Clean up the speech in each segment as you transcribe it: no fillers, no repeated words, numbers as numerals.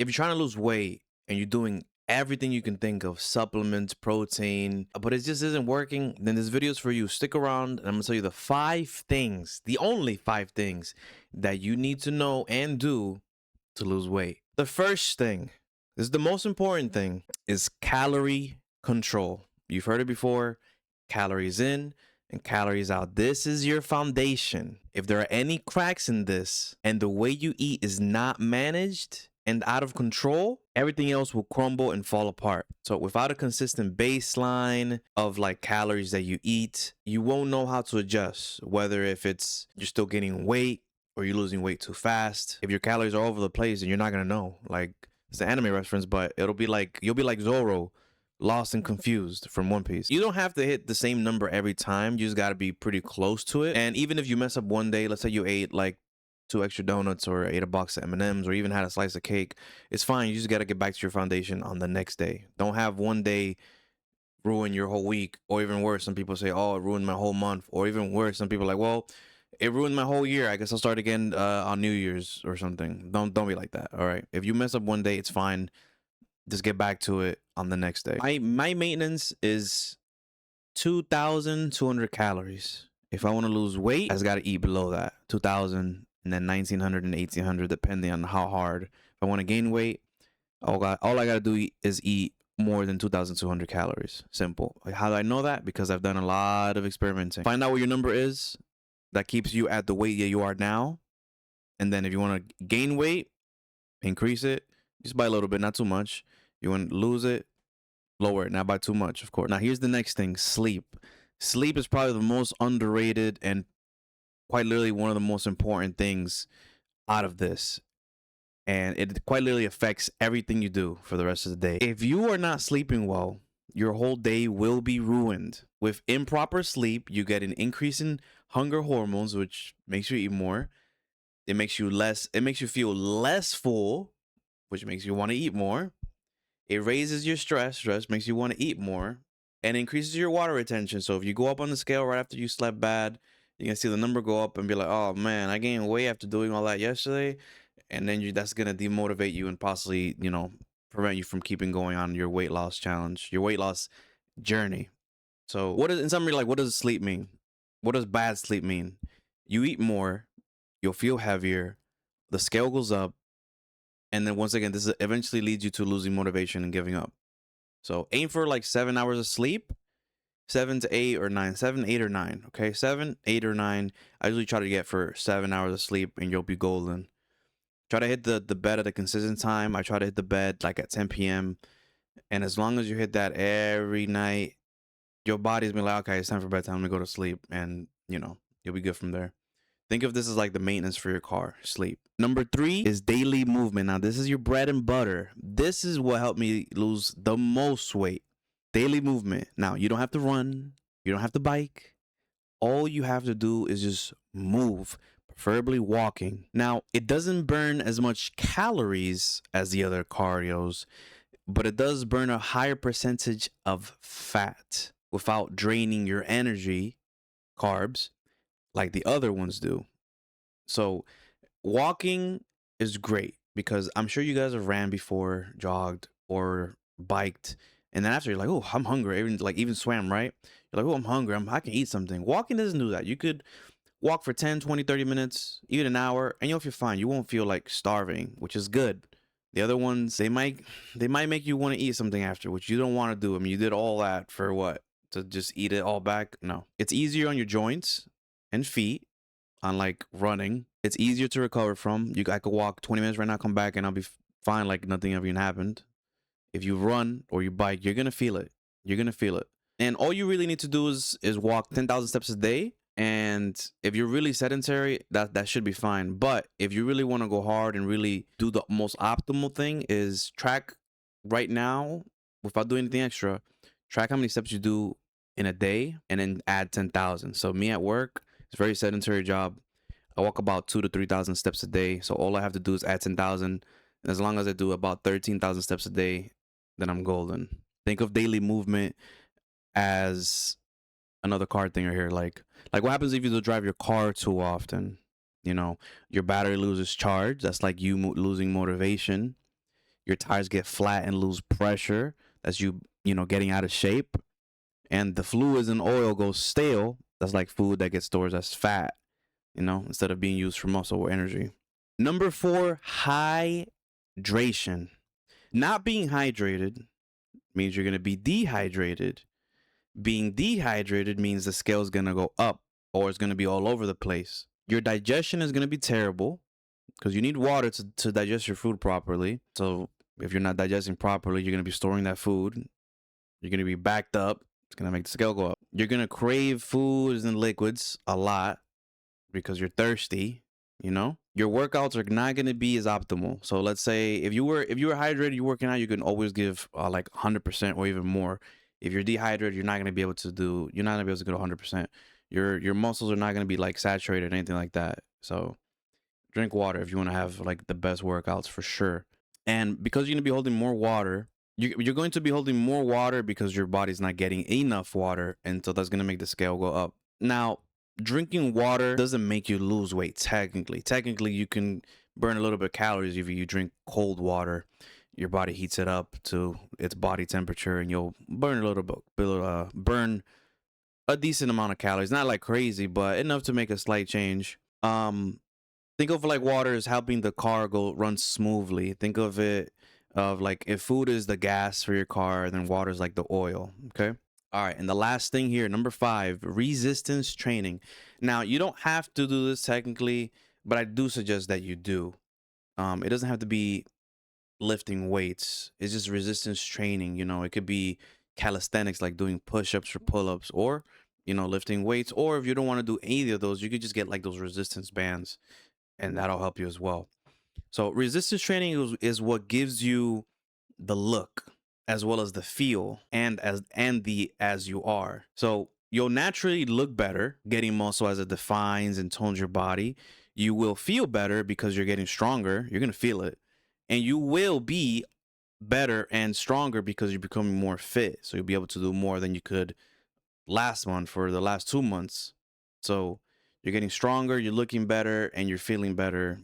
if you're trying to lose weight and you're doing everything you can think of, supplements, protein, but it just isn't working, then this video is for you. Stick around and I'm gonna tell you the 5 things, the only 5 things that you need to know and do to lose weight. The first thing, this is the most important thing, is calorie control. You've heard it before, calories in and calories out. This is your foundation. If there are any cracks in this and the way you eat is not managed and out of control, everything else will crumble and fall apart. So without a consistent baseline of like calories that you eat, you won't know how to adjust, whether if it's you're still gaining weight or you're losing weight too fast. If your calories are all over the place, then you're not gonna know. Like, it's an anime reference, but it'll be like, you'll be like Zoro, lost and confused from One Piece. You don't have to hit the same number every time. You just got to be pretty close to it. And even if you mess up one day, let's say you ate like 2 extra donuts or ate a box of M&Ms or even had a slice of cake, it's fine. You just got to get back to your foundation on the next day. Don't have one day ruin your whole week, or even worse, some people say, oh, it ruined my whole month, or even worse, some people are like, well, it ruined my whole year. I guess I'll start again on New Year's or something. Don't be like that. All right. If you mess up one day, it's fine. Just get back to it on the next day. My maintenance is 2,200 calories. If I want to lose weight, I just got to eat below that, 2,000 and then 1,900 and 1,800, depending on how hard. If I want to gain weight, all I got to do is eat more than 2,200 calories. Simple. How do I know that? Because I've done a lot of experimenting. Find out what your number is that keeps you at the weight that you are now. And then if you want to gain weight, increase it just by a little bit, not too much. You want to lose it, lower it, not by too much, of course. Now, here's the next thing, sleep. Sleep is probably the most underrated and quite literally one of the most important things out of this. And it quite literally affects everything you do for the rest of the day. If you are not sleeping well, your whole day will be ruined. With improper sleep, you get an increase in hunger hormones, which makes you eat more. It makes you feel less full, which makes you want to eat more. It raises your stress makes you want to eat more, and increases your water retention. So if you go up on the scale right after you slept bad, you can see the number go up and be like, oh man, I gained weight after doing all that yesterday. And then that's going to demotivate you and possibly, prevent you from keeping going on your weight loss challenge, your weight loss journey. So in summary, like, what does sleep mean? What does bad sleep mean? You eat more, you'll feel heavier, the scale goes up, and then once again, this eventually leads you to losing motivation and giving up. So aim for like 7 hours of sleep, 7 to 8 or 9, 7, 8 or 9. Okay, 7, 8 or 9. I usually try to get for 7 hours of sleep, and you'll be golden. Try to hit the bed at a consistent time. I try to hit the bed like at 10 p.m. And as long as you hit that every night, your body's been like, okay, it's time for bedtime. Let me go to sleep, and you'll be good from there. Think of this as like the maintenance for your car, sleep. Number 3 is daily movement. Now, this is your bread and butter. This is what helped me lose the most weight. Daily movement. Now, you don't have to run. You don't have to bike. All you have to do is just move, preferably walking. Now, it doesn't burn as much calories as the other cardios, but it does burn a higher percentage of fat without draining your energy, carbs, like the other ones do. So walking is great because I'm sure you guys have ran before, jogged or biked, and then after you're like, oh, I'm hungry. Even swam, right? You're like, oh, I'm hungry. I can eat something. Walking doesn't do that. You could walk for 10, 20, 30 minutes, even an hour, and you'll feel fine. You won't feel like starving, which is good. The other ones, they might make you want to eat something after, which you don't want to do. I mean, you did all that for what? To just eat it all back? No. It's easier on your joints and feet, unlike running. It's easier to recover from. I could walk 20 minutes right now, come back, and I'll be fine like nothing ever even happened. If you run or you bike, you're gonna feel it. You're gonna feel it. And all you really need to do is walk 10,000 steps a day. And if you're really sedentary, that should be fine. But if you really want to go hard and really do the most optimal thing, is track right now, without doing anything extra, track how many steps you do in a day and then add 10,000. So me at work, it's a very sedentary job. I walk about 2 to 3,000 steps a day. So all I have to do is add 10,000. And as long as I do about 13,000 steps a day, then I'm golden. Think of daily movement as another car thing right here. Like what happens if you drive your car too often? Your battery loses charge. That's like you losing motivation. your tires get flat and lose pressure. That's you know, getting out of shape. And the fluids and oil goes stale. That's like food that gets stored as fat, you know, instead of being used for muscle or energy. Number 4, hydration. Not being hydrated means you're going to be dehydrated. Being dehydrated means the scale is going to go up or it's going to be all over the place. Your digestion is going to be terrible because you need water to digest your food properly. So if you're not digesting properly, you're going to be storing that food. You're going to be backed up. It's going to make the scale go up. You're going to crave foods and liquids a lot because you're thirsty, you know? Your workouts are not going to be as optimal. So let's say if you were hydrated, you're working out, you can always give like 100% or even more. If you're dehydrated, you're not going to be able to go to 100%. Your muscles are not going to be like saturated or anything like that. So drink water if you want to have like the best workouts for sure. And because you're going to be holding more water, you're going to be holding more water because your body's not getting enough water, and so that's going to make the scale go up. Now, drinking water doesn't make you lose weight technically you can burn a little bit of calories if you drink cold water. Your body heats it up to its body temperature and you'll burn a little bit, burn a decent amount of calories, not like crazy but enough to make a slight change. Think of like water as helping the car run smoothly. Think of it of like if food is the gas for your car, then water is like the oil. Okay. All right, and the last thing here, number 5, resistance training. Now, you don't have to do this technically, but I do suggest that you do. It doesn't have to be lifting weights. It's just resistance training. You know, it could be calisthenics, like doing push-ups or pull-ups, or you know, lifting weights. Or if you don't want to do either of those, you could just get like those resistance bands, and that'll help you as well. So, resistance training is what gives you the look as well as the feel and the as you are. So you'll naturally look better getting muscle as it defines and tones your body. You will feel better because you're getting stronger. You're going to feel it. And you will be better and stronger because you're becoming more fit. So you'll be able to do more than you could last month for the last 2 months. So you're getting stronger, you're looking better, and you're feeling better.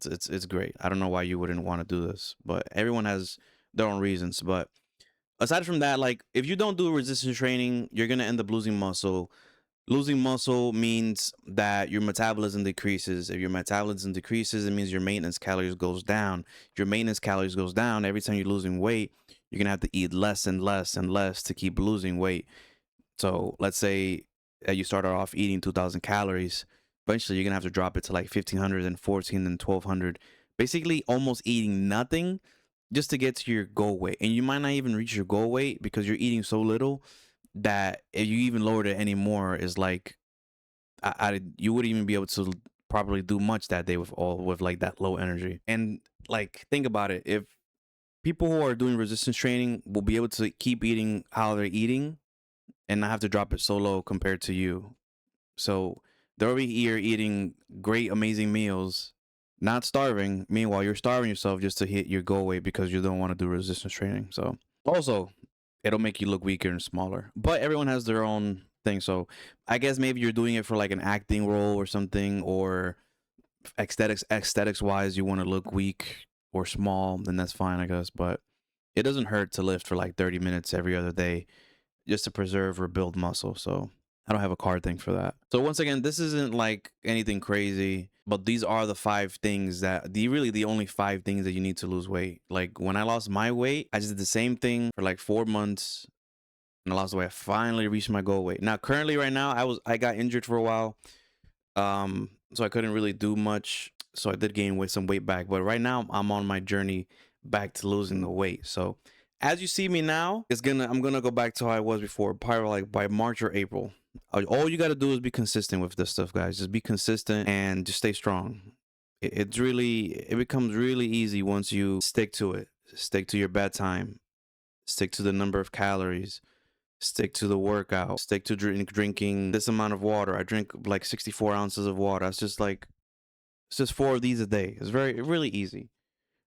It's great. I don't know why you wouldn't want to do this, but everyone has their own reasons. But aside from that, like if you don't do resistance training, you're gonna end up losing muscle. Losing muscle means that your metabolism decreases. If your metabolism decreases, it means your maintenance calories goes down. If your maintenance calories goes down, every time you're losing weight, you're gonna have to eat less and less and less to keep losing weight. So let's say that you started off eating 2,000 calories. Eventually, you're gonna have to drop it to like 1,500 and 14 and 1,200. Basically, almost eating nothing just to get to your goal weight. And you might not even reach your goal weight because you're eating so little that if you even lowered it anymore, is like you wouldn't even be able to properly do much that day with like that low energy. And like think about it, if people who are doing resistance training will be able to keep eating how they're eating and not have to drop it so low compared to you. So they're over here eating great, amazing meals, not starving. Meanwhile, you're starving yourself just to hit your goal weight because you don't want to do resistance training. So also, it'll make you look weaker and smaller. But everyone has their own thing. So I guess maybe you're doing it for like an acting role or something, or aesthetics wise, you want to look weak or small, then that's fine, I guess. But it doesn't hurt to lift for like 30 minutes every other day just to preserve or build muscle. So I don't have a card thing for that. So once again, this isn't like anything crazy, but these are the 5 things that the only 5 things that you need to lose weight. Like when I lost my weight, I just did the same thing for like 4 months and I lost the weight. I finally reached my goal weight. Now currently right now I got injured for a while. So I couldn't really do much. So I did gain some weight back, but right now I'm on my journey back to losing the weight. So as you see me now, I'm gonna go back to how I was before, probably like by March or April. All you gotta do is be consistent with this stuff, guys. Just be consistent and just stay strong. It becomes really easy once you stick to it. Stick to your bedtime. Stick to the number of calories. Stick to the workout. Stick to drinking this amount of water. I drink like 64 ounces of water. It's just 4 of these a day. It's really easy.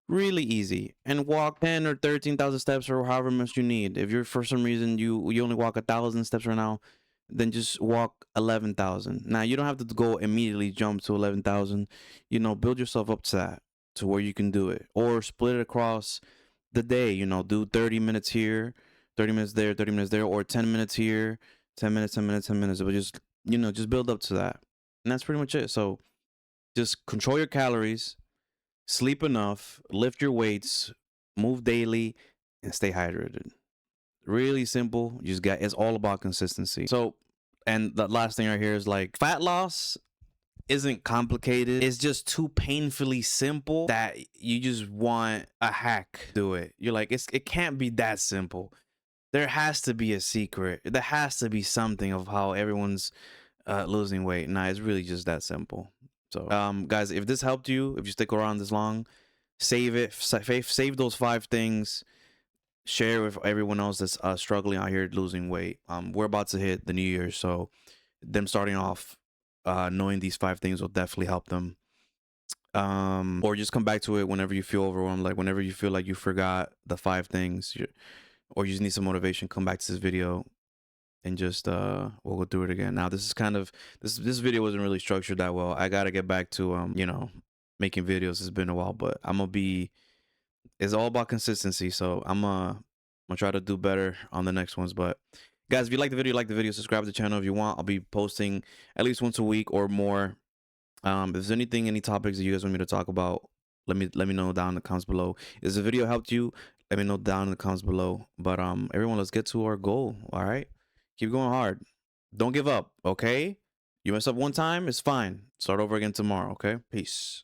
Really easy. And walk 10 or 13,000 steps or however much you need. If you're for some reason you only walk 1,000 steps right now, then just walk 11,000. Now you don't have to go immediately jump to 11,000. You know, build yourself up to that, to where you can do it, or split it across the day, you know, do 30 minutes here, 30 minutes there, 30 minutes there, or 10 minutes here, 10 minutes, 10 minutes, 10 minutes. But just, you know, just build up to that. And that's pretty much it. So just control your calories, sleep enough, lift your weights, move daily, and stay hydrated. Really simple. You just got, it's all about consistency. So, and the last thing right here is like fat loss isn't complicated. It's just too painfully simple that you just want a hack to do it. You're like, it can't be that simple. There has to be a secret. There has to be something of how everyone's losing weight. Nah, it's really just that simple. So, guys, if this helped you, if you stick around this long, save it. Save those 5 things. Share with everyone else that's struggling out here losing weight. We're about to hit the new year, so them starting off knowing these 5 things will definitely help them. Or just come back to it whenever you feel overwhelmed, like whenever you feel like you forgot the 5 things, or you just need some motivation. Come back to this video and just we'll go through it again. Now this is kind of this video wasn't really structured that well. I gotta get back to you know, making videos. It's been a while, but it's all about consistency. So I'm gonna try to do better on the next ones. But guys, if you like the video, subscribe to the channel if you want. I'll be posting at least once a week or more. If there's anything, any topics that you guys want me to talk about, let me know down in the comments below. If the video helped you, let me know down in the comments below. But everyone, let's get to our goal. All right, keep going hard. Don't give up. Okay, you mess up one time, it's fine. Start over again tomorrow. Okay, peace.